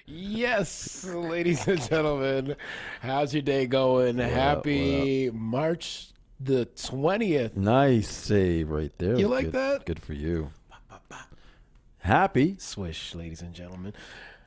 Yes, ladies and gentlemen, how's your day going? Happy March the 20th. Nice save right there. You like good, that? Good for you. Happy. Swish, ladies and gentlemen.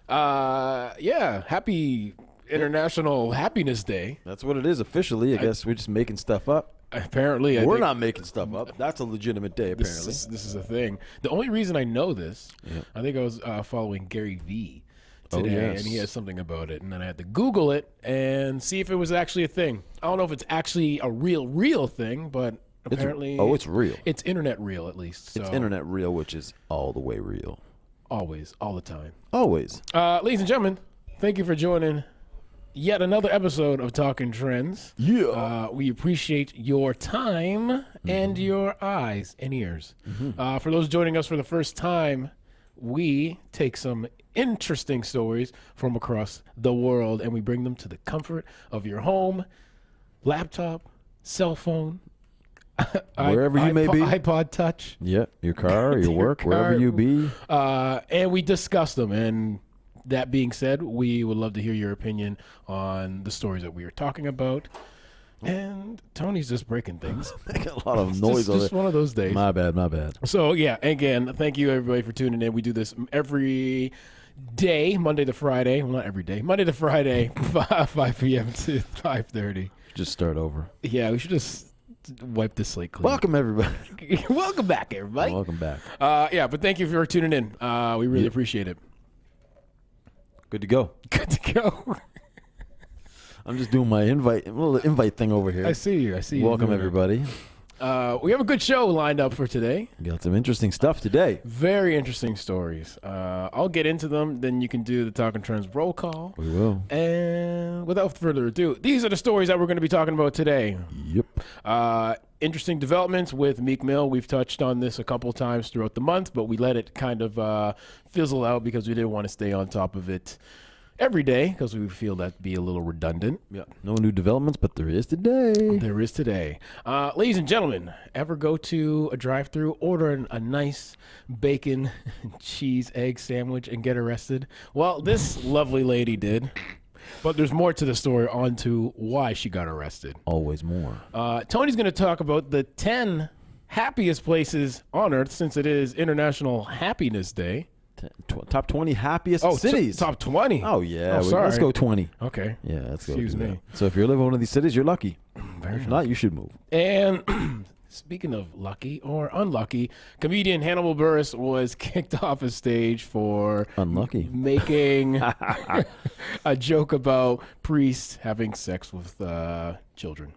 Yeah, happy International Happiness Day. That's what it is officially. I guess we're just making stuff up. Apparently, We're not making stuff up. That's a legitimate day, apparently. This is a thing. The only reason I know this, I think I was following Gary Vee today, and he has something about it, and then I had to Google it and see if it was actually a thing. I don't know if it's actually a real thing, but apparently, it's real. It's internet real, at least. So. It's internet real, which is all the way real. Always, all the time. Always. Ladies and gentlemen, thank you for joining yet another episode of Talking Trends. Yeah. We appreciate your time and your eyes and ears. For those joining us for the first time, we take some interesting stories from across the world and we bring them to the comfort of your home, laptop, cell phone, wherever you may be. iPod Touch. Yeah, your car, your work, wherever you be. And we discuss them. And that being said, we would love to hear your opinion on the stories that we are talking about. And Tony's just breaking things. Making a lot of noise over Just one of those days. My bad. So, yeah, again, thank you, everybody, for tuning in. We do this every day, Monday to Friday. Well, not every day. Monday to Friday, 5 p.m. to 5:30. Just start over. Yeah, we should just wipe the slate clean. Welcome, everybody. Welcome back, everybody. Welcome back. Yeah, but thank you for tuning in. We really appreciate it. Good to go. Good to go. I'm just doing my little invite thing over here. I see you. Welcome, everybody. We have a good show lined up for today. We got some interesting stuff today. Very interesting stories. I'll get into them. Then you can do the Talking Trends roll call. We will. And without further ado, these are the stories that we're going to be talking about today. Yep. Interesting developments with Meek Mill. We've touched on this a couple times throughout the month, but we let it kind of fizzle out because we didn't want to stay on top of it every day because we feel that'd be a little redundant. Yeah. No new developments, but there is today. There is today. Ladies and gentlemen, ever go to a drive-thru, order a nice bacon, cheese, egg sandwich, and get arrested? Well, this lovely lady did. But there's more to the story on to why she got arrested. Always more. Tony's going to talk about the 10 happiest places on Earth since it is International Happiness Day. Top 20 happiest cities. Top 20. Oh, yeah. Oh, sorry. Let's go 20. Okay. Yeah, let's go. Excuse me. So if you're living in one of these cities, you're lucky. If not, you should move. And speaking of lucky or unlucky, comedian Hannibal Buress was kicked off a stage for unlucky making a joke about priests having sex with children.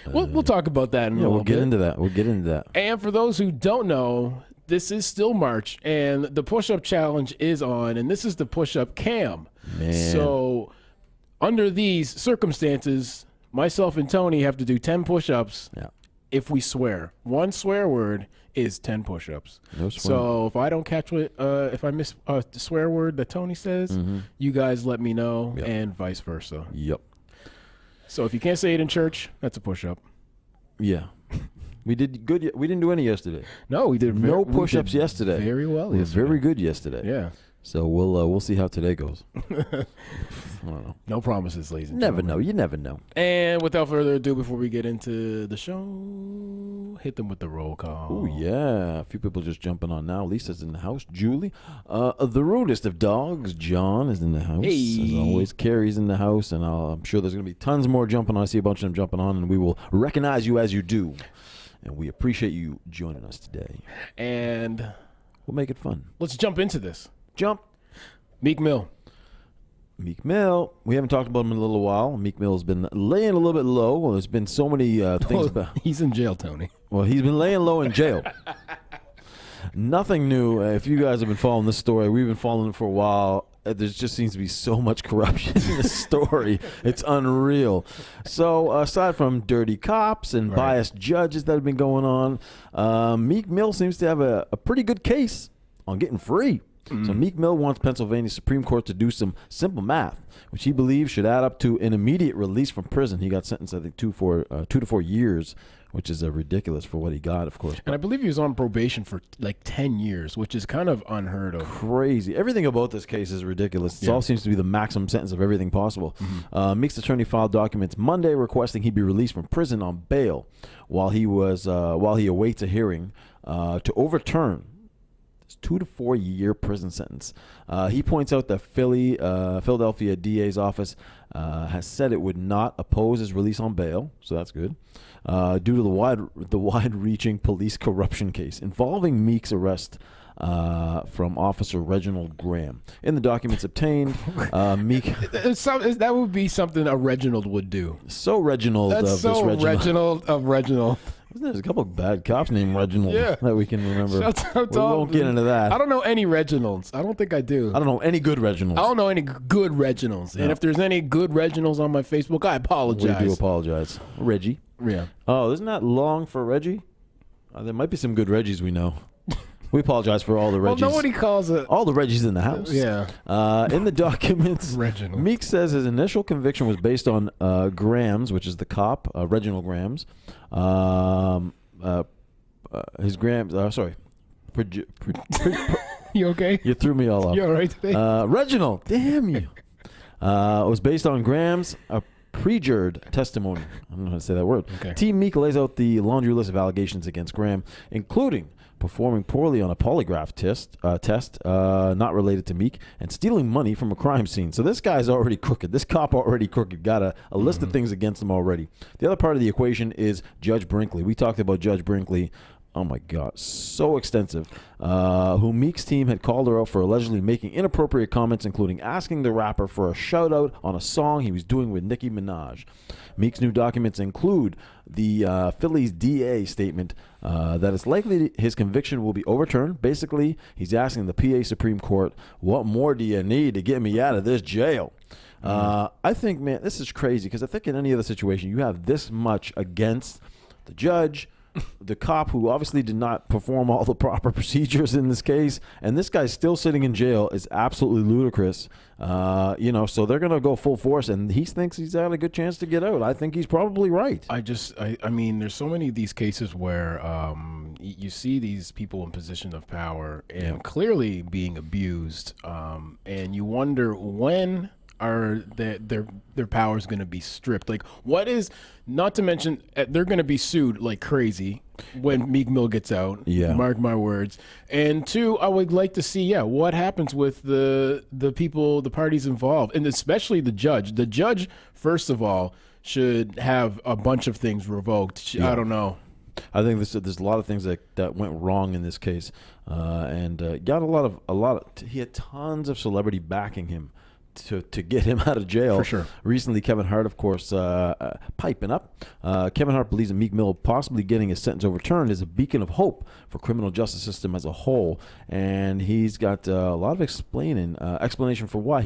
We'll talk about that in a little bit. We'll get into that. And for those who don't know, this is still March, and the push-up challenge is on, and this is the push-up cam. Man. So under these circumstances, myself and Tony have to do 10 push-ups if we swear. One swear word is 10 push-ups. No swear. So if I don't catch what, if I miss a swear word that Tony says, you guys let me know, and vice versa. Yep. So if you can't say it in church, that's a push-up. Yeah. We did good. We didn't do any yesterday. No, we did no push-ups yesterday. Very well. We were very good yesterday. Yeah. So we'll see how today goes. I don't know. No promises, ladies and Never gentlemen. know. You never know. And without further ado, before we get into the show, hit them with the roll call. Oh yeah, a few people just jumping on now. Lisa's in the house. Julie, the rudest of dogs, John is in the house. Hey. As always, Carrie's in the house, and I'm sure there's going to be tons more jumping on. I see a bunch of them jumping on, and we will recognize you as you do. And we appreciate you joining us today. And we'll make it fun. Let's jump into this. Jump. Meek Mill. Meek Mill. We haven't talked about him in a little while. Meek Mill's been laying a little bit low. Well, there's been so many things about. He's in jail, Tony. Well, he's been laying low in jail. Nothing new. If you guys have been following this story, we've been following it for a while. There just seems to be so much corruption in the story. It's unreal. So aside from dirty cops and biased judges that have been going on, Meek Mill seems to have a pretty good case on getting free. So Meek Mill wants Pennsylvania Supreme Court to do some simple math, which he believes should add up to an immediate release from prison. He got sentenced, I think, 2 to 4 years, which is ridiculous for what he got, of course. And I believe he was on probation for like 10 years, which is kind of unheard of. Crazy. Everything about this case is ridiculous. It all seems to be the maximum sentence of everything possible. Meek's attorney filed documents Monday requesting he be released from prison on bail while he awaits a hearing to overturn his 2 to 4 year prison sentence. He points out that Philadelphia DA's office has said it would not oppose his release on bail, so that's good. Due to the wide-reaching police corruption case involving Meek's arrest from Officer Reginald Graham. In the documents obtained, Meek... that would be something a Reginald would do. So Reginald That's of so this Reginald. Reginald of Reginald. There's a couple of bad cops named Reginald that we can remember. Shout out We to all won't of get them. into that. I don't know any Reginalds. I don't think I do. I don't know any good Reginalds. I don't know any good Reginalds. And if there's any good Reginalds on my Facebook, I apologize. We do apologize. Reggie. Yeah. Oh, isn't that long for Reggie? There might be some good Reggies we know. We apologize for all the Reggies. Well, nobody calls it. All the Reggies in the house. Yeah. In the documents, Reginald. Meek says his initial conviction was based on Grams, which is the cop, Reginald Grams. His Grams. Sorry. You okay? You threw me all off. You all right today? Reginald. Damn you. It was based on Grams' perjured testimony. I don't know how to say that word. Okay. Team Meek lays out the laundry list of allegations against Graham, including performing poorly on a polygraph test not related to Meek, and stealing money from a crime scene. So this guy's already crooked. This cop already crooked. Got a list of things against him already. The other part of the equation is Judge Brinkley. We talked about Judge Brinkley. Oh my God, so extensive. Who Meek's team had called her out for allegedly making inappropriate comments, including asking the rapper for a shout out on a song he was doing with Nicki Minaj. Meek's new documents include the Philly's DA statement that it's likely his conviction will be overturned. Basically, he's asking the PA Supreme Court, what more do you need to get me out of this jail? I think, man, this is crazy because I think in any other situation, you have this much against the judge, the cop who obviously did not perform all the proper procedures in this case, and this guy's still sitting in jail is absolutely ludicrous. So they're going to go full force, and he thinks he's got a good chance to get out. I think he's probably right. I mean, there's so many of these cases where you see these people in position of power and clearly being abused, and you wonder when are their powers going to be stripped? Like, what is, not to mention they're going to be sued like crazy when Meek Mill gets out. Yeah, mark my words. And two, I would like to see what happens with the people, the parties involved, and especially the judge. The judge, first of all, should have a bunch of things revoked. I don't know. I think there's a lot of things that went wrong in this case, and got a lot of. He had tons of celebrity backing him to get him out of jail. For sure. Recently, Kevin Hart, of course, piping up. Kevin Hart believes that Meek Mill possibly getting his sentence overturned is a beacon of hope for criminal justice system as a whole, and he's got a lot of explanation for why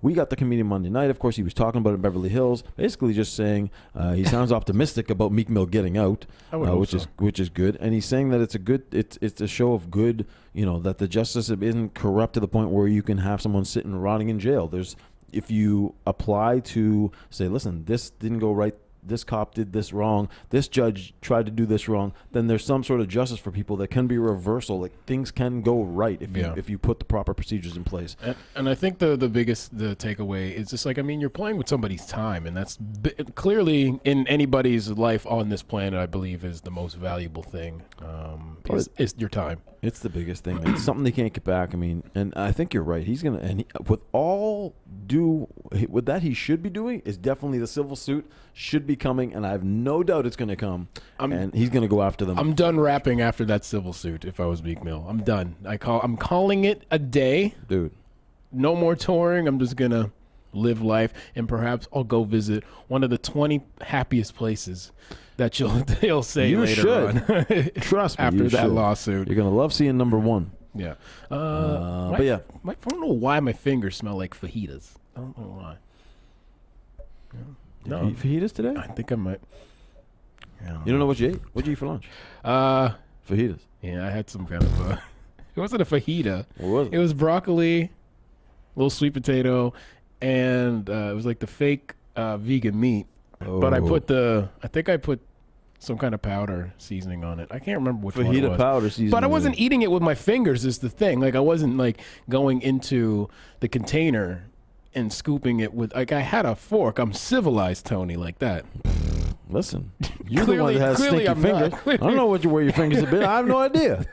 we got the comedian Monday night. Of course, he was talking about it in Beverly Hills, basically just saying he sounds optimistic about Meek Mill getting out, which is good. And he's saying that it's a show of good, that the justice system isn't corrupt to the point where you can have someone sitting rotting in jail. If you apply to say, listen, this didn't go right, this cop did this wrong, this judge tried to do this wrong, then there's some sort of justice for people that can be reversal. Like, things can go right if you put the proper procedures in place. And I think the biggest takeaway is just like, I mean, you're playing with somebody's time, and that's clearly in anybody's life on this planet, I believe, is the most valuable thing. Is your time. It's the biggest thing. It's something they can't get back. I mean, and I think you're right. He's gonna, with that he should be doing is definitely the civil suit should be coming, and I have no doubt it's going to come. And he's going to go after them. I'm done rapping after that civil suit. If I was Meek Mill, I'm done. I'm calling it a day, dude. No more touring. I'm just gonna live life, and perhaps I'll go visit one of the 20 happiest places that they'll say you later should. on. Trust me, after you that should. lawsuit. You're gonna love seeing number one. Yeah. But yeah, I don't know why my fingers smell like fajitas. I don't know why. Yeah. Did you eat fajitas today? I think I might. You don't know what you ate? What'd you eat for lunch? Fajitas. Fajitas. Yeah, I had some kind of It wasn't a fajita. What was it? It was broccoli, a little sweet potato, and it was like the fake vegan meat. But I think I put some kind of powder seasoning on it. I can't remember which one it Fajita was. powder seasoning. But I wasn't eating it with my fingers is the thing. Like I wasn't like going into the container and scooping it with, like I had a fork. I'm civilized, Tony, like that. Listen, you're the one that has stinky I'm fingers. not. I don't know where your fingers have been. I have no idea.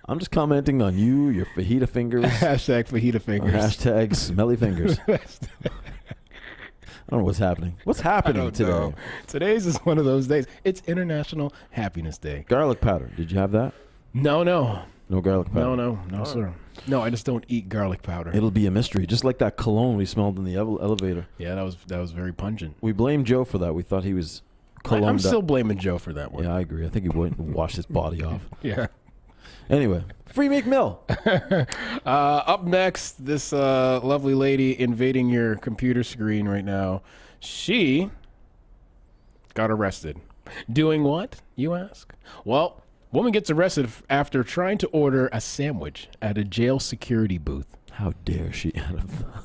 I'm just commenting on you, your fajita fingers. Hashtag fajita fingers. Hashtag smelly fingers. I don't know what's happening. What's happening today? Know. Today's is one of those days. It's International Happiness Day. Garlic powder. Did you have that? No. No garlic powder. No, sir. No, I just don't eat garlic powder. It'll be a mystery, just like that cologne we smelled in the elevator. Yeah, that was very pungent. We blamed Joe for that. We thought he was cologne. I'm still blaming Joe for that one. Yeah, I agree. I think he wouldn't wash his body off. Yeah. Anyway, free Meek Mill. Up next, this lovely lady invading your computer screen right now. She got arrested. Doing what, you ask? Well, woman gets arrested after trying to order a sandwich at a jail security booth. How dare she?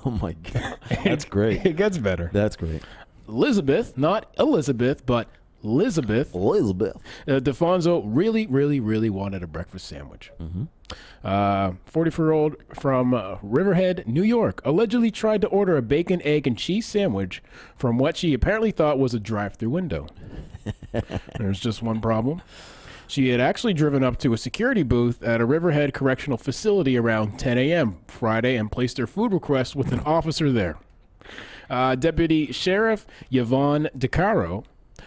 Oh, my God. That's great. It gets better. That's great. Elizabeth, not Elizabeth, but Elizabeth DeFonso really wanted a breakfast sandwich. 44-year-old from Riverhead, New York, allegedly tried to order a bacon, egg, and cheese sandwich from what she apparently thought was a drive-through window. There's just one problem. She had actually driven up to a security booth at a Riverhead Correctional Facility around 10 a.m. Friday and placed her food request with an officer there. Deputy Sheriff Yvonne DeCaro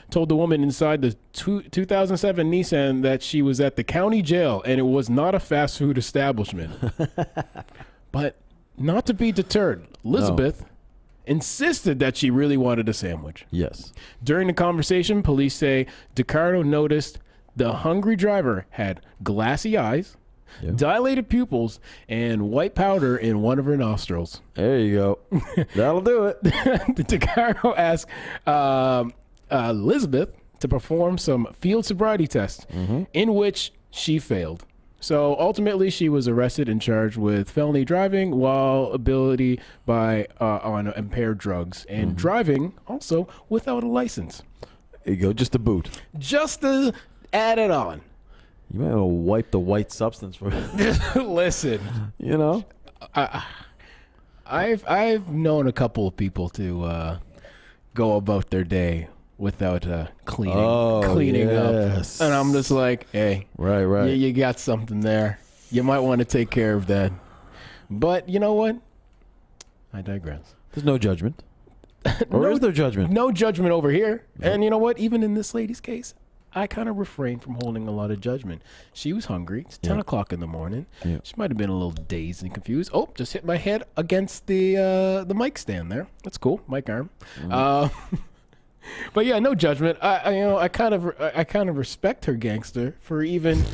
told the woman inside the 2007 Nissan that she was at the county jail and it was not a fast food establishment. But not to be deterred, Elizabeth insisted that she really wanted a sandwich. Yes. During the conversation, police say DeCaro noticed the hungry driver had glassy eyes, dilated pupils, and white powder in one of her nostrils. There you go. That'll do it. DeCaro asked Elizabeth to perform some field sobriety tests, in which she failed. So ultimately, she was arrested and charged with felony driving while ability on impaired drugs and driving also without a license. There you go. Just a boot. Just to add it on. You might want to wipe the white substance for Listen, you know. I've known a couple of people to go about their day without cleaning up, and I'm just like, hey, right. You got something there. You might want to take care of that. But you know what? I digress. There's no judgment. Or is there judgment? No judgment over here. Nope. And you know what? Even in this lady's case, I kind of refrained from holding a lot of judgment. She was hungry. It's 10 o'clock in the morning. Yeah. She might have been a little dazed and confused. Oh, just hit my head against the mic stand there. That's cool. Mic arm. But yeah, no judgment. I kind of respect her, gangster, for even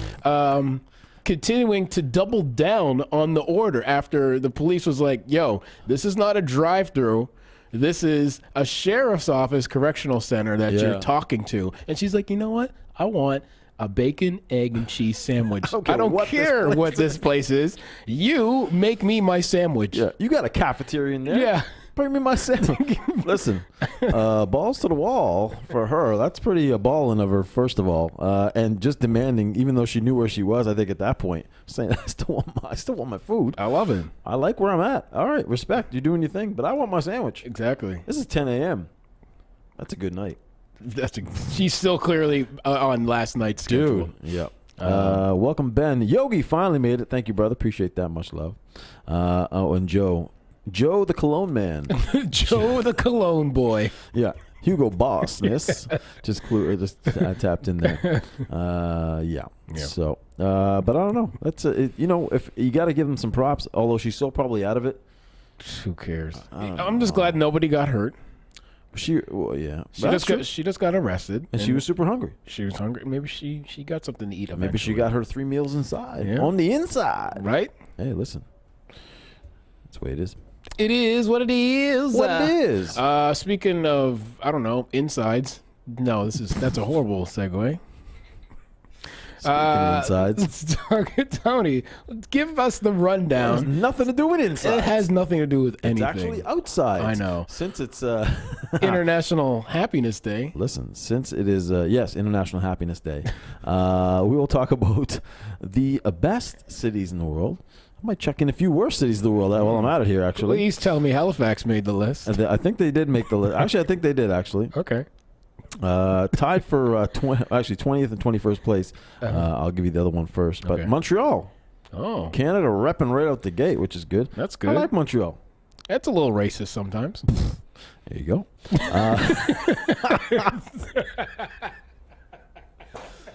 continuing to double down on the order after the police was like, "Yo, this is not a drive-through. This is a sheriff's office correctional center that you're talking to." And she's like, "You know what? I want a bacon, egg, and cheese sandwich. I don't care what this place is. You make me my sandwich." Yeah, you got a cafeteria in there. Yeah. Bring me my sandwich. Listen, balls to the wall for her. That's pretty balling of her, first of all. And just demanding, even though she knew where she was, I think at that point, saying, I still want my food. I love it. I like where I'm at. All right, respect. You're doing your thing, but I want my sandwich. Exactly. This is 10 a.m. That's a good night. She's still clearly on last night's schedule. Dude, yeah. Welcome, Ben. Yogi finally made it. Thank you, brother. Appreciate that. Much love. And Joe the Cologne man. Joe the Cologne boy. Yeah. Hugo Bossness. I tapped in there. Yeah. So, but I don't know. That's if you got to give them some props, although she's so probably out of it. Who cares? I'm just glad nobody got hurt. She just got arrested, and she was super hungry. She was hungry. Maybe she got something to eat. Eventually. Maybe she got her 3 meals inside, on the inside. Right? Hey, listen, that's the way it is. It is what it is. What it is. Speaking of, I don't know, insides. No, that's a horrible segue. Speaking of insides. Let's talk, Tony, give us the It has rundown. nothing to do with inside. It has nothing to do with It's anything. actually outside. I know. Since it's International Happiness Day. listen, since it is yes, International Happiness Day, we will talk about the best cities in the world. I might check in a few worst cities in the world while I'm at it here. Actually, Please tell me Halifax made the list. I think they did make the list. Actually, I think they did. Actually, Okay. tied for 20th and 21st place. I'll give you the other one first. But Okay. Montreal, Oh, Canada, repping right out the gate, which is good. that's I good. like Montreal. That's a little racist sometimes. There you go.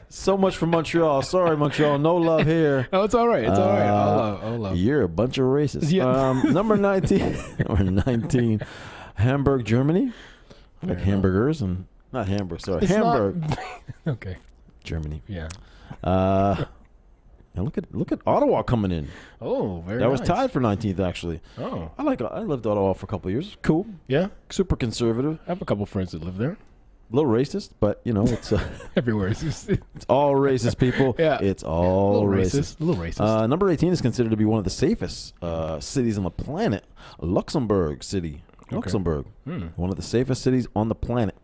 So much for Montreal. Sorry, Montreal. No love here. Oh, it's all right. It's all right. I'll love. You're a bunch of racists. Yeah. Number 19. Number 19. Hamburg, Germany. Like Fair hamburgers and not Hamburg. Sorry, It's not- Hamburg, Okay. Germany. Yeah. And look at Ottawa coming in. Oh, very That was nice. tied for 19th actually. Oh, I lived Ottawa for a couple of years. Cool. yeah. Super conservative. I have a couple friends that live there. A little racist, but you know it's Everywhere. It's it's all racist people. Yeah. It's a all little racist. racist. A little racist. Number 18 is considered to be one of the safest cities on the planet. Luxembourg City. Luxembourg. One of the safest cities on the planet.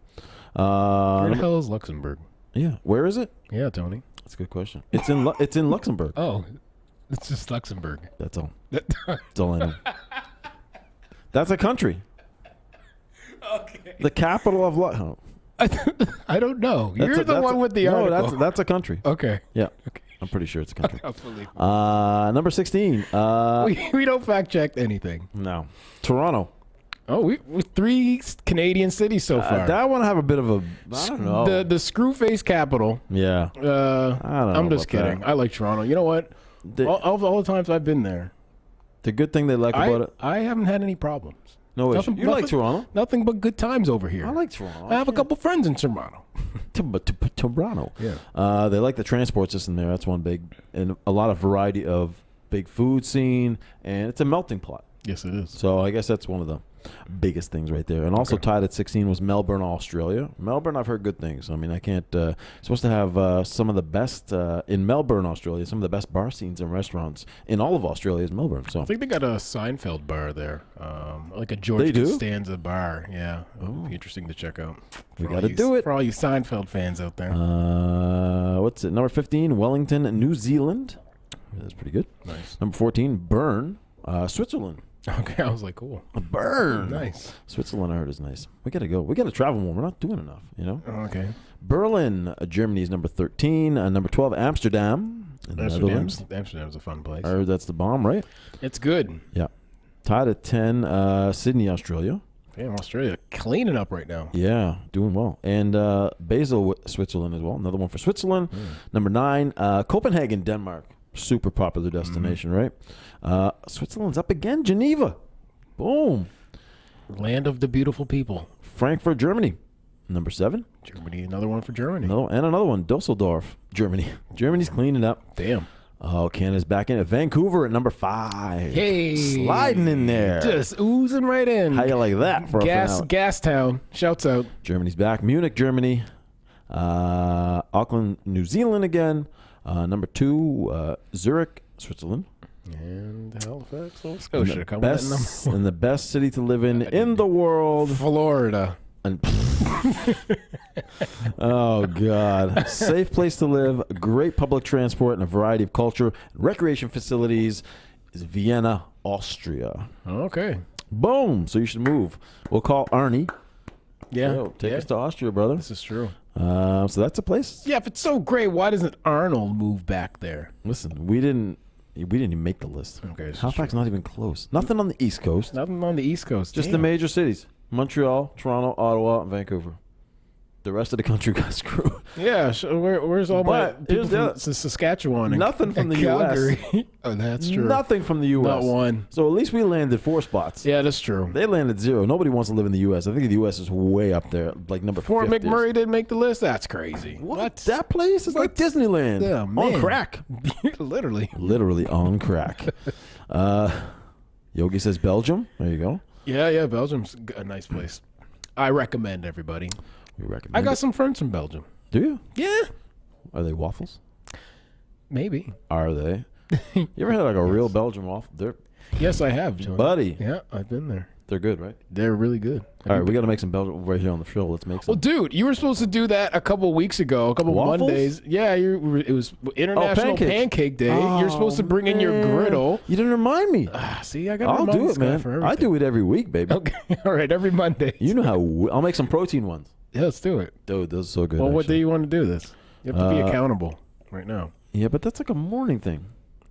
Where the hell is Luxembourg? Yeah. Where is it? Yeah, Tony. That's a good question. It's in Luxembourg. Oh, it's just Luxembourg. That's all. That's all I know. That's a country. Okay. The capital of Luxembourg. I don't know. You're the one with the no, article. that's a country. Okay. Yeah. Okay. I'm pretty sure it's a country. I believe. Number 16. We don't fact check anything. No. Toronto. Oh, we're 3 Canadian cities so far. That one have a bit of a, I don't know. The screwface capital. Yeah. I don't know. I'm just about kidding. that. I like Toronto. You know what? All the times I've been there, The good thing they like about it. I haven't had any problems. No issue. Nothing- You like nothing- Toronto? Nothing but good times over here. I like Toronto. I have a couple friends in Toronto. Toronto. Yeah. They like the transport system there. That's one big, and a lot of variety of big food scene, and it's a melting pot. Yes, it is. So I guess that's one of the biggest things right there. And also tied at 16 was Melbourne, Australia. Melbourne, I've heard good things. I mean, I can't. Supposed to have some of the best in Melbourne, Australia. Some of the best bar scenes and restaurants in all of Australia is Melbourne. So I think they got a Seinfeld bar there, like a George They do? Costanza bar. Yeah, it'll be interesting to check out. We For all gotta you- do it. for all you Seinfeld fans out there. what's it? Number 15, Wellington, New Zealand. That's pretty good. Nice. Number 14, Bern, Switzerland. Okay, I was like, cool. Bern. Nice. Switzerland, I heard, is nice. We gotta go. We gotta travel more. We're not doing enough, you know. Okay. Berlin, Germany is number 13. Number 12, Amsterdam. in the Netherlands. Amsterdam's a fun place. I heard that's the bomb, right? It's good. Yeah. Tied at 10, Sydney, Australia. Damn, Australia cleaning up right now. Yeah, doing well. And Basel, Switzerland as well. Another one for Switzerland. Number 9, Copenhagen, Denmark. Super popular destination, right? Switzerland's up again. Geneva. Boom. Land of the beautiful people. Frankfurt, Germany. Number 7. Germany, another one for Germany. Another one. Dusseldorf, Germany. Germany's cleaning up. Damn. Oh, Canada's back in it. Vancouver at number 5. Hey. Sliding in there. Just oozing right in. How you like that for a finale? Gas Town. Shouts out. Germany's back. Munich, Germany. Auckland, New Zealand again. Number 2, Zurich, Switzerland. And Halifax, Nova And Scotia. the, Coming in at number best, 1. and the best city to live in the world. Florida. And oh, God. Safe place to live, great public transport, and a variety of culture and recreation facilities is Vienna, Austria. Okay. Boom. So you should move. We'll call Arnie. Yeah. Yo, take yeah. us to Austria, brother. This is true. So that's a place. Yeah, if it's so great, why doesn't Arnold move back there? Listen, we didn't even make the list. Okay, this is Halifax not even close. Nothing on the East Coast. Nothing on the East Coast. Just the major cities: Montreal, Toronto, Ottawa, and Vancouver. The rest of the country got screwed. Yeah, where's all my But people here's the from other- Saskatchewan? Nothing from and the Calgary. US. Oh, that's true. Nothing from the U.S. Not one. So at least we landed 4 spots. Yeah, that's true. They landed 0. Nobody wants to live in the U.S. I think the U.S. is way up there, like number Fort 50. McMurray didn't make the list. That's crazy. What? That place is like Disneyland. Yeah, On man. crack. Literally. Literally on crack. Yogi says Belgium. There you go. Yeah. Belgium's a nice place. I recommend everybody. We recommend I got it. some friends from Belgium. Do you? Yeah. Are they waffles? Maybe. Are they? You ever had like a real Belgian waffle? They're Yes, I have, Tony. buddy. Yeah, I've been there. They're good, right? They're really good. All right, we got to make some Belgian right here on the show. Let's make some. Well, dude, you were supposed to do that a couple weeks ago, a couple Waffles? Mondays. Yeah, it was International Pancake Day. You're supposed to bring in your griddle. You didn't remind me. See, I got to I'll remind do this it, guy man. for everything. I do it every week, baby. Okay, all right, every Monday. You know how I'll make some protein ones. Yeah, let's do it. Dude, those are so good. Well, what actually. day you want to do this? You have to be accountable right now. Yeah, but that's like a morning thing.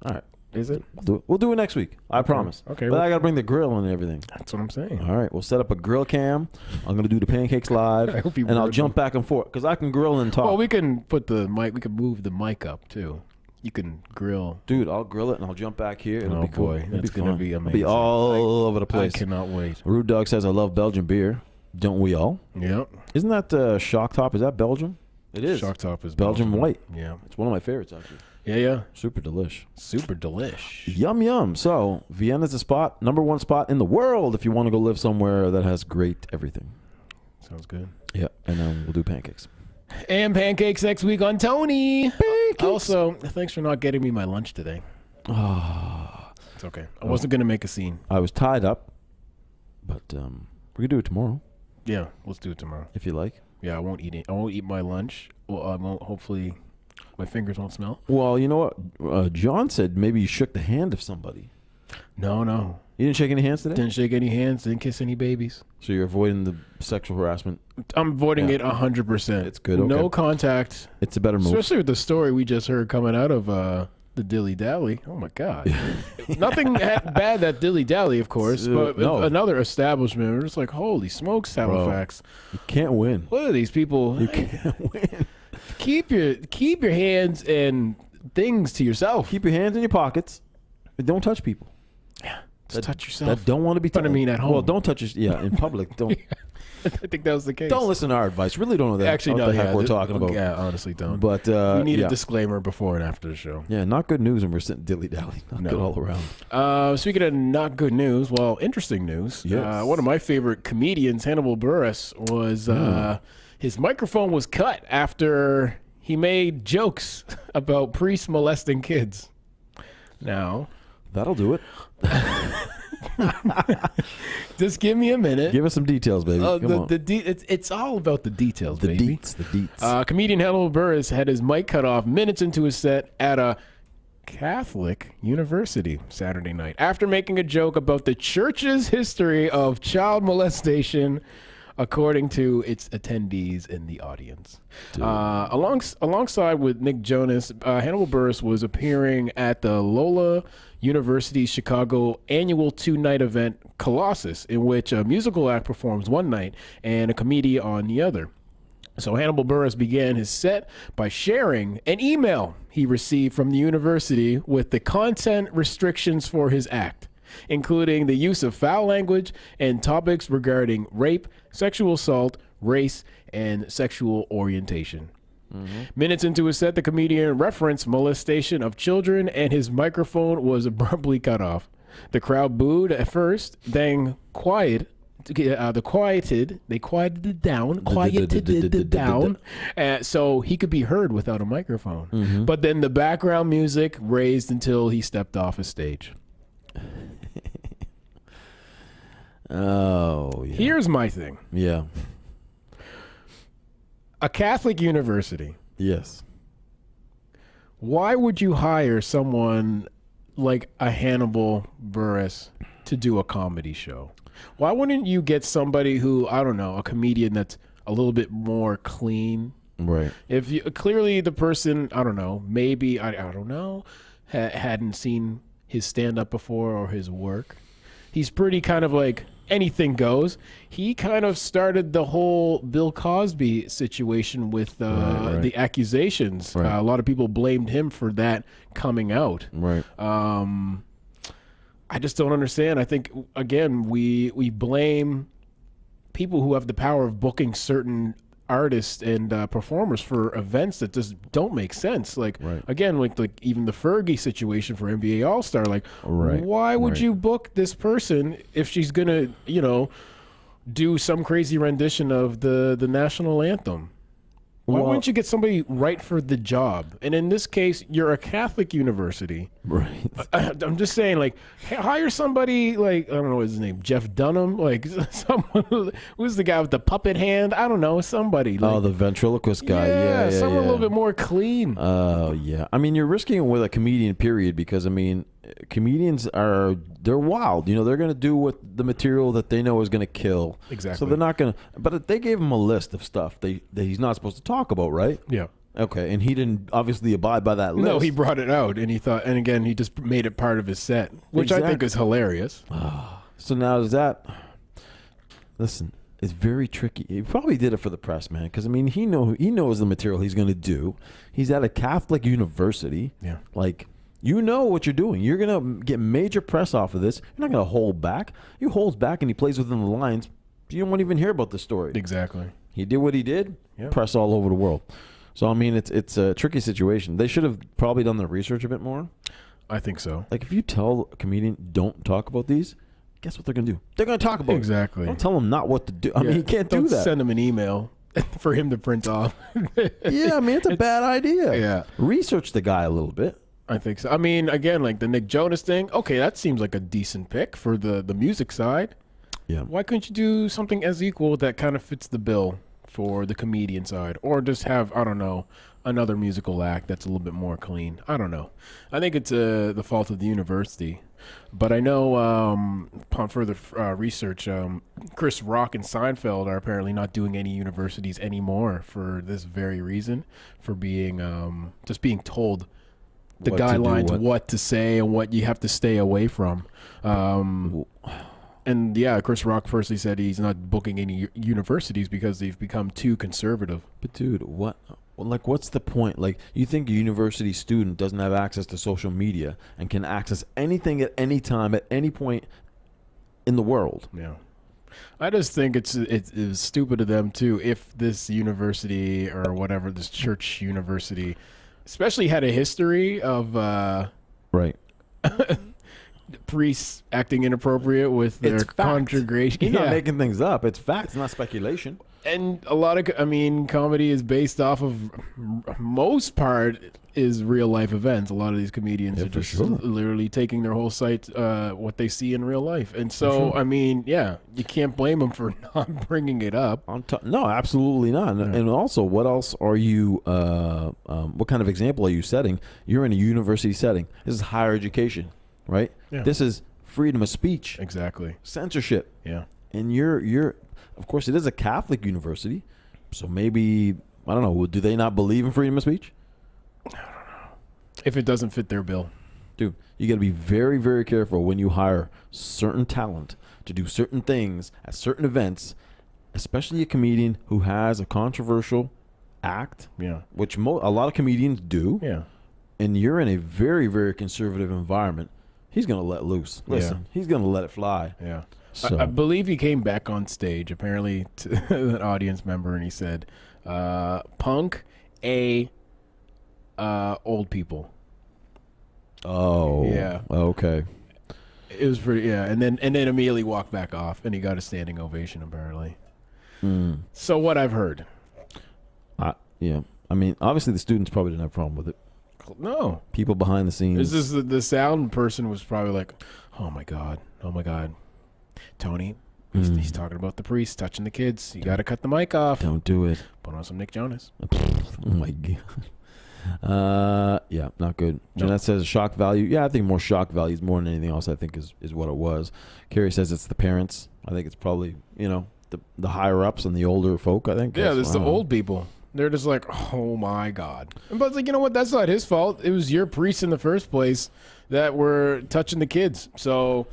All right. Is it? We'll do it next week. I promise. Okay, But I got to bring the grill and everything. That's what I'm saying. All right. We'll set up a grill cam. I'm going to do the pancakes live. I hope you and I'll work jump back and forth because I can grill and talk. Well, we can put the mic. We can move the mic up too. You can grill. Dude, I'll grill it and I'll jump back here. It'll Oh be cool. boy, It'll that's be gonna fun. be It'll amazing. be all over the place. I cannot wait. Rude Dog says I love Belgian beer. Don't we all? Yep. Isn't that Shock Top? Is that Belgium? It is. Shock Top is Belgian white. Yeah. It's one of my favorites actually. Yeah. Super delish. Super delish. Yum yum. So Vienna's the spot, number one spot in the world if you want to go live somewhere that has great everything. Sounds good. Yeah, and then we'll do pancakes. And pancakes next week on Tony. Pancakes. Also, thanks for not getting me my lunch today. It's okay. I wasn't gonna make a scene. I was tied up, but we could do it tomorrow Yeah, let's do it tomorrow. if you like. Yeah, I won't eat it. I won't eat my lunch. Well, I won't. Hopefully, my fingers won't smell. Well, you know what? John said maybe you shook the hand of somebody. No. You didn't shake any hands today? Didn't shake any hands. Didn't kiss any babies. So you're avoiding the sexual harassment. I'm avoiding Yeah. it 100%. It's good, No okay. contact. It's a better move. Especially with the story we just heard coming out of the Dilly Dally. Oh my God. Nothing bad that Dilly Dally, of course, but no. another establishment. We're just like, holy smokes, Halifax. You can't win. What are these people? You can't win. Keep your hands and things to yourself. Keep your hands in your pockets. And don't touch people. Just touch yourself. That don't want to be touched. But I mean, at home. Well, don't touch your, in public. Don't I think that was the case. don't listen to our advice. Really don't know that. Actually, what no. the heck Yeah, we're talking about. Yeah, honestly, don't. But we need yeah. a disclaimer before and after the show. Yeah, not good news when we're sitting dilly-dally. Not No. good all around. Speaking of not good news, well, interesting news. Yes. One of my favorite comedians, Hannibal Buress, was his microphone was cut after he made jokes about priests molesting kids. Now, That'll do it. just give me a minute. Give us some details, baby. Come on. It's all about the details, The baby. deets. The deets. Comedian Hannibal Buress had his mic cut off minutes into his set at a Catholic university Saturday night after making a joke about the church's history of child molestation, according to its attendees in the audience. Alongside with Nick Jonas, Hannibal Buress was appearing at the Loyola University's Chicago annual 2-night event Colossus, in which a musical act performs one night and a comedian on the other. So Hannibal Buress began his set by sharing an email he received from the university with the content restrictions for his act, including the use of foul language and topics regarding rape, sexual assault, race, and sexual orientation. Minutes into his set, the comedian referenced molestation of children, and his microphone was abruptly cut off. The crowd booed at first, then quieted it down, so he could be heard without a microphone. But then the background music raised until he stepped off a stage. Oh, yeah. Here's my thing. Yeah. A Catholic university. Yes. Why would you hire someone like a Hannibal Buress to do a comedy show? Why wouldn't you get somebody who, I don't know, a comedian that's a little bit more clean? Right. If you clearly the person, I don't know, maybe I don't know, hadn't seen his stand up before or his work. He's pretty kind of like anything goes. He kind of started the whole Bill Cosby situation with the accusations. Right. A lot of people blamed him for that coming out. Right. I just don't understand. I think, again, we blame people who have the power of booking certain artists and performers for events that just don't make sense. Like, Right. again, like even the Fergie situation for NBA All-Star. Like, Right. why would Right. you book this person if she's going to, do some crazy rendition of the national anthem? Why wouldn't you get somebody right for the job? And in this case, you're a Catholic university. Right. I'm just saying, like, hire somebody like, I don't know his name, Jeff Dunham, like someone who's the guy with the puppet hand. I don't know, somebody. Like, The ventriloquist guy. Yeah, someone a little bit more clean. Yeah. I mean, you're risking it with a comedian, period, because, I mean, comedians they're wild. You know, they're going to do what the material that they know is going to kill. Exactly. So they're not going to, but they gave him a list of stuff that he's not supposed to talk about, right? Yeah. Okay. And he didn't obviously abide by that list. No, he brought it out, and he thought, and again, he just made it part of his set, which I think is hilarious. So now listen, it's very tricky. He probably did it for the press, man, because, I mean, he knows the material he's going to do. He's at a Catholic university. Yeah. Like, you know what you're doing. You're going to get major press off of this. You're not going to hold back. He holds back and he plays within the lines. You won't even hear about the story. Exactly. He did what he did. Yeah. Press all over the world. So, I mean, it's a tricky situation. They should have probably done their research a bit more. I think so. Like, if you tell a comedian, don't talk about these, guess what they're going to do? They're going to talk about Exactly. it. Don't tell them not what to do. I mean, you can't do that. Send him an email for him to print off. Yeah, I mean, it's a bad idea. Yeah. Research the guy a little bit. I think so. I mean, again, like the Nick Jonas thing. Okay, that seems like a decent pick for the music side. Yeah. Why couldn't you do something as equal that kind of fits the bill for the comedian side, or just have, I don't know, another musical act that's a little bit more clean? I don't know. I think it's the fault of the university. But I know upon further research, Chris Rock and Seinfeld are apparently not doing any universities anymore for this very reason, for being just being told the guidelines, what to say and what you have to stay away from. And yeah, Chris Rock personally said he's not booking any universities because they've become too conservative. But dude, what's the point? Like, you think a university student doesn't have access to social media and can access anything at any time, at any point in the world? Yeah. I just think it's stupid of them too. If this university or whatever, this church university, especially had a history of right. priests acting inappropriate with their congregation. He's not making things up. It's facts, not speculation. And a lot of, I mean, comedy is based off of, most part is real life events. A lot of these comedians are just literally taking their whole site, what they see in real life. And so, I mean, yeah, you can't blame them for not bringing it up. No, absolutely not. Yeah. And also, what else are you, what kind of example are you setting? You're in a university setting. This is higher education, right? Yeah. This is freedom of speech. Exactly. Censorship. Yeah. And you're, of course, it is a Catholic university, so maybe, I don't know, do they not believe in freedom of speech? I don't know. If it doesn't fit their bill. Dude, you got to be very, very careful when you hire certain talent to do certain things at certain events, especially a comedian who has a controversial act, which a lot of comedians do. Yeah. And you're in a very, very conservative environment. He's going to let loose. Listen, he's going to let it fly. Yeah. So. I believe he came back on stage, apparently, to an audience member, and he said, punk, old people. Oh. Yeah. Okay. It was pretty, and then immediately walked back off, and he got a standing ovation, apparently. So what I've heard. Yeah. I mean, obviously the students probably didn't have a problem with it. No. People behind the scenes. This is the sound person was probably like, oh my God. Tony, he's talking about the priest touching the kids. You got to cut the mic off. Don't do it. Put on some Nick Jonas. Oh my God. Yeah, not good. No. Jeanette says shock value. Yeah, I think more shock values more than anything else, I think is what it was. Carrie says it's the parents. I think it's probably, the higher ups and the older folk, I think. Yeah, there's the old people. They're just like, oh my God. But it's like, you know what? That's not his fault. It was your priests in the first place that were touching the kids. So,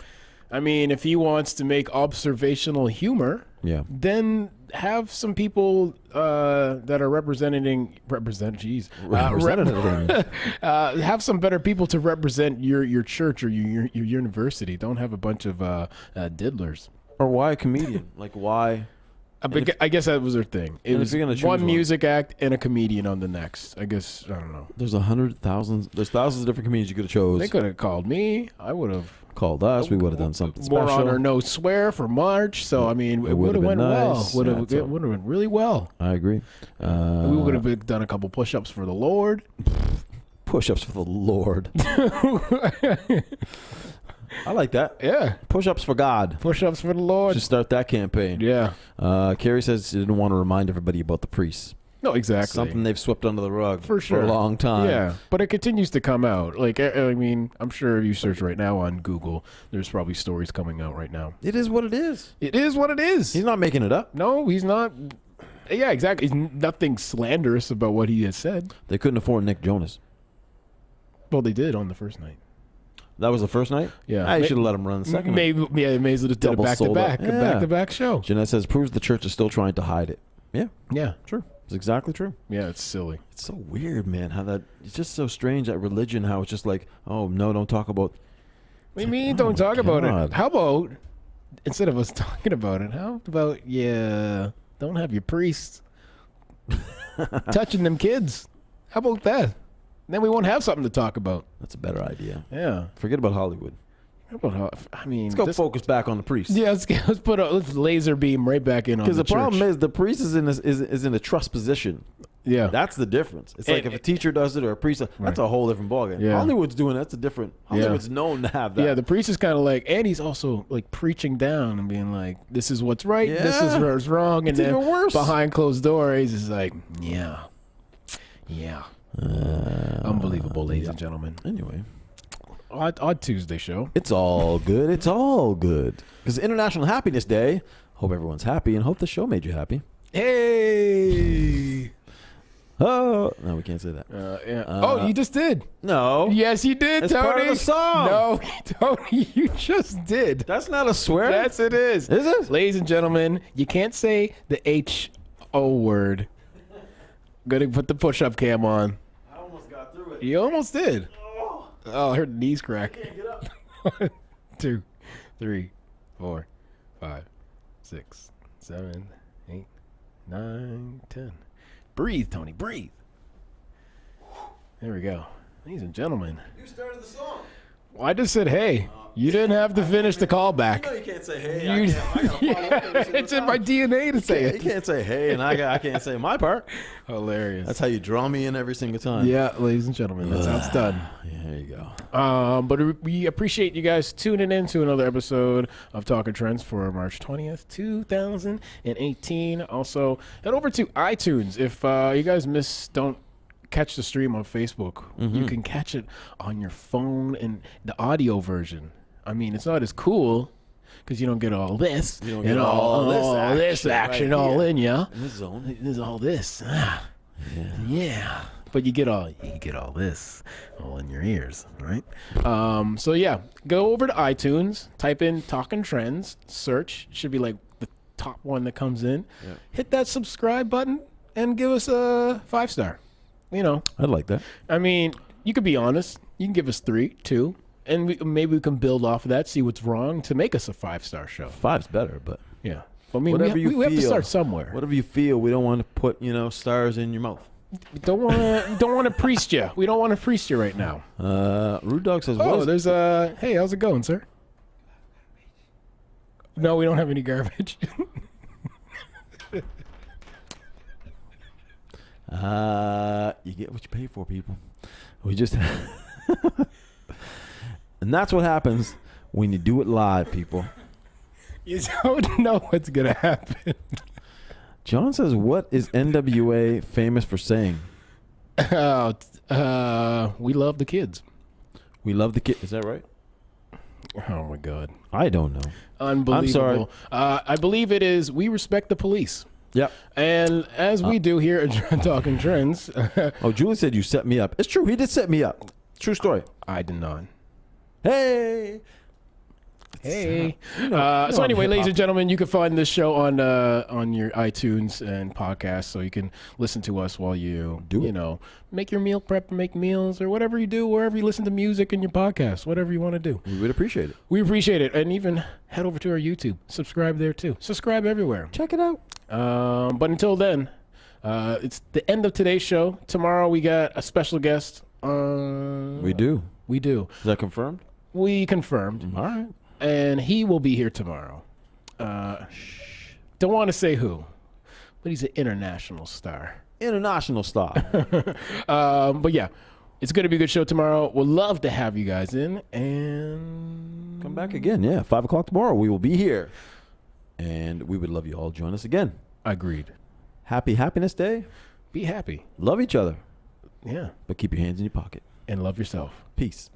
I mean, if he wants to make observational humor, then have some people that are have some better people to represent your church or your university. Don't have a bunch of diddlers. Or why a comedian? Like, why I guess that was their thing. It and if was you're gonna choose one one- music act and a comedian on the next. I guess, I don't know. There's thousands of different comedians you could have chose. They could have called me. I would have. Called us. We would have done something More special. honor, no swear for March. So, I mean, it would have went nice. well. Yeah, It would have went really well. I agree. We would have done a couple push-ups for the Lord. Push-ups for the Lord. I like that. Yeah. Push-ups for God. Push-ups for the Lord. Just start that campaign. Yeah. Carrie says she didn't want to remind everybody about the priests. No, exactly. Something they've swept under the rug for sure for a long time. Yeah, but it continues to come out. Like, I mean, I'm sure if you search right now on Google, there's probably stories coming out right now. It is what it is. It is what it is. He's not making it up. No, he's not. Yeah, exactly. He's nothing slanderous about what he has said. They couldn't afford Nick Jonas. Well, they did on the first night. That was the first night? Yeah. I should have let him run the second night. Maybe, yeah, may as well just did a Double sold back-to-back. out. A Yeah. back-to-back show. Jeanette says, proves the church is still trying to hide it. Yeah, Yeah. true. It's exactly true. Yeah, it's silly. It's so weird, man, how that, it's just so strange that religion, how it's just like, oh, no, don't talk about. What do you mean, Oh don't talk about God. it? How about, instead of us talking about it, how about, don't have your priests touching them kids? How about that? Then we won't have something to talk about. That's a better idea. Yeah. Forget about Hollywood. How about how, I mean, Let's go focus back on the priest. Yeah, let's laser beam right back in on Because the the problem church. is the priest is in a trust position. Yeah. That's the difference. It's like if a teacher does it or a priest, that's a whole different ballgame. Yeah. Hollywood's doing it. That's a different. Hollywood's known to have that. Yeah, the priest is kind of like, and he's also like preaching down and being like, "This is what's right. This is what's wrong." And It's then even worse. behind closed doors, he's just like, "Yeah, unbelievable, ladies and gentlemen." Anyway, Odd Tuesday show. it's all good. It's all good. Because International Happiness Day. Hope everyone's happy and hope the show made you happy. Hey. Oh no, we can't say that. Yeah. Oh, you just did. No. Yes, you did, It's Tony. part of the song. No, Tony, you just did. That's not a swear. Yes, it is. Is it? Ladies and gentlemen, you can't say the H-O word. Gonna put the push-up cam on. I almost got through it. You almost did. Oh, Oh, I heard the knees crack. can't get up. 1, 2, 3, 4, 5, 6, 7, 8, 9, 10. Breathe, Tony, breathe. There we go. Ladies and gentlemen. You started the song. Well, I just said, hey. You didn't have to finish the callback. No, you can't say hey. You- I gotta follow up every single It's in time. my DNA to say You it. can't say hey, and I can't say my part. Hilarious. That's how you draw me in every single time. Yeah, ladies and gentlemen, that's how it's done. Yeah, there you go. But we appreciate you guys tuning in to another episode of Talking Trends for March 20th, 2018. Also, head over to iTunes. If you guys don't catch the stream on Facebook, you can catch it on your phone and the audio version. I mean, it's not as cool because you don't get all this. You don't get all this action right all here. in ya. In this zone. There's all this. Yeah. But you get all this all in your ears, right? So yeah, go over to iTunes, type in Talking Trends, search. Should be like the top one that comes in. Yeah. Hit that subscribe button and give us a 5-star. You know, I'd like that. I mean, you could be honest. You can give us 3, 2, and maybe we can build off of that, see what's wrong to make us a 5-star show. 5's better, but Yeah. I mean, whatever we have to feel. start somewhere. whatever you feel, we don't want to put stars in your mouth. We don't want to priest you. We don't want to priest you right now. Rude Dog says, Oh, what is there's hey, how's it going, sir? No, we don't have any garbage. you get what you pay for, people. We just and that's what happens when you do it live, people. You don't know what's gonna happen. John says, what is NWA famous for saying? We love the kids. We love the kid. Is that right? Oh my God, I don't know. unbelievable! I'm sorry. I believe it is. We respect the police, Yep. and as we do here at Talking Trends, Oh, Julie said you set me up. It's true. He did set me up. True story. I did not. Hey. Hey. You know So I'm anyway, ladies hip-hop. and gentlemen, you can find this show on your iTunes and podcasts, so you can listen to us while you Do it. you know make your meal prep, make meals, or whatever you do, wherever you listen to music and your podcast, whatever you want to do. We would appreciate it. We appreciate it, and even head over to our YouTube, subscribe there too. Subscribe everywhere. Check it out. But until then, it's the end of today's show. Tomorrow we got a special guest. We do. We do. Is that confirmed? We confirmed. All right. And he will be here tomorrow. Don't want to say who, but he's an international star. International star. But yeah, it's going to be a good show tomorrow. We'll love to have you guys in. And Come back again. Yeah, 5 o'clock tomorrow. We will be here. And we would love you all to join us again. agreed. Happy Happiness Day. Be happy. Love each other, Yeah. but keep your hands in your pocket. And love yourself. Peace.